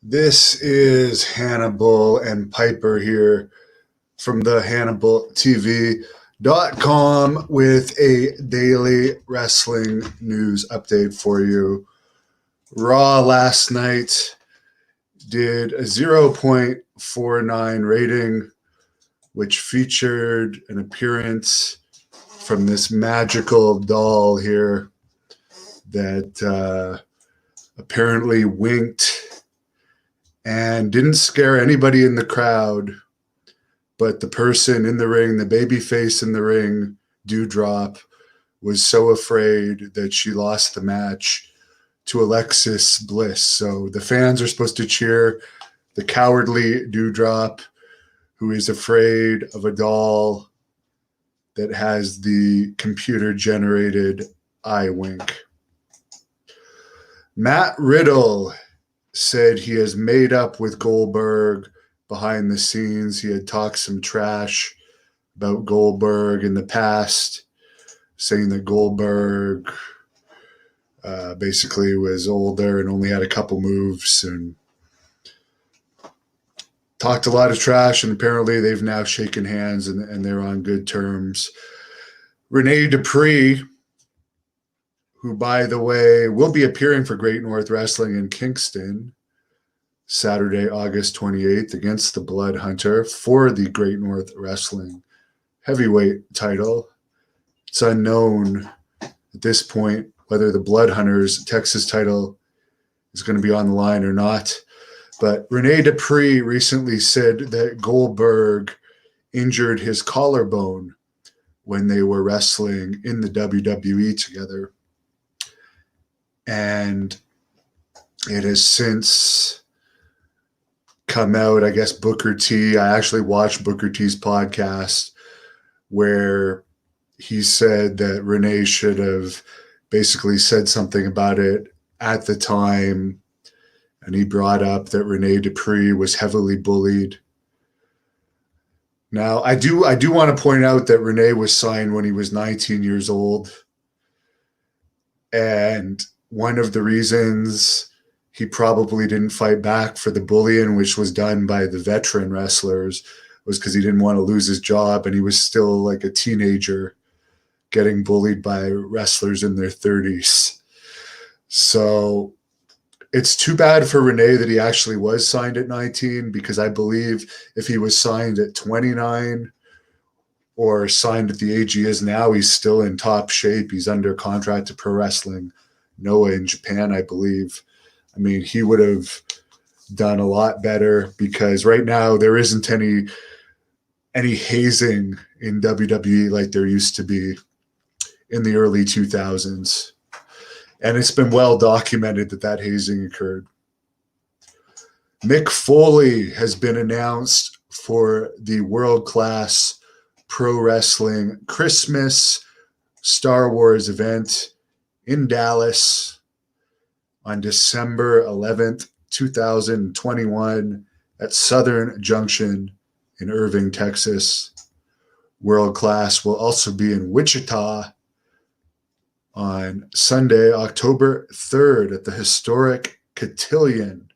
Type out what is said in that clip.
This is Hannibal and Piper here from the HannibalTV.com with a daily wrestling news update for you. Raw last night did a 0.49 rating, which featured an appearance from this magical doll here that apparently winked and didn't scare anybody in the crowd, but the person in the ring, the baby face in the ring, Dewdrop, was so afraid that she lost the match to Alexis Bliss. So the fans are supposed to cheer the cowardly Dewdrop, who is afraid of a doll that has the computer-generated eye wink. Matt Riddle said he has made up with Goldberg behind the scenes. He had talked some trash about Goldberg in the past, saying that Goldberg basically was older and only had a couple moves, and talked a lot of trash, and apparently they've now shaken hands and they're on good terms. Renee Dupree, who, by the way, will be appearing for Great North Wrestling in Kingston Saturday, August 28th against the Blood Hunter for the Great North Wrestling heavyweight title. It's unknown at this point whether the Blood Hunter's Texas title is going to be on the line or not. But Renee Dupree recently said that Goldberg injured his collarbone when they were wrestling in the WWE together. And it has since come out, I guess, Booker T. I actually watched Booker T's podcast where he said that Renee should have basically said something about it at the time. And he brought up that Renee Dupree was heavily bullied. Now, I do want to point out that Renee was signed when he was 19 years old. And one of the reasons he probably didn't fight back for the bullying, which was done by the veteran wrestlers, was because he didn't want to lose his job, and he was still like a teenager getting bullied by wrestlers in their 30s. So it's too bad for Renee that he actually was signed at 19, because I believe if he was signed at 29 or signed at the age he is now, he's still in top shape. He's under contract to Pro Wrestling Noah in Japan, I believe. I mean, he would have done a lot better, because right now there isn't any hazing in WWE like there used to be in the early 2000s. And it's been well documented that hazing occurred. Mick Foley has been announced for the world-class Pro Wrestling Christmas Star Wars event in Dallas on December 11th, 2021 at Southern Junction in Irving, Texas. World Class will also be in Wichita on Sunday, October 3rd at the historic Cotillion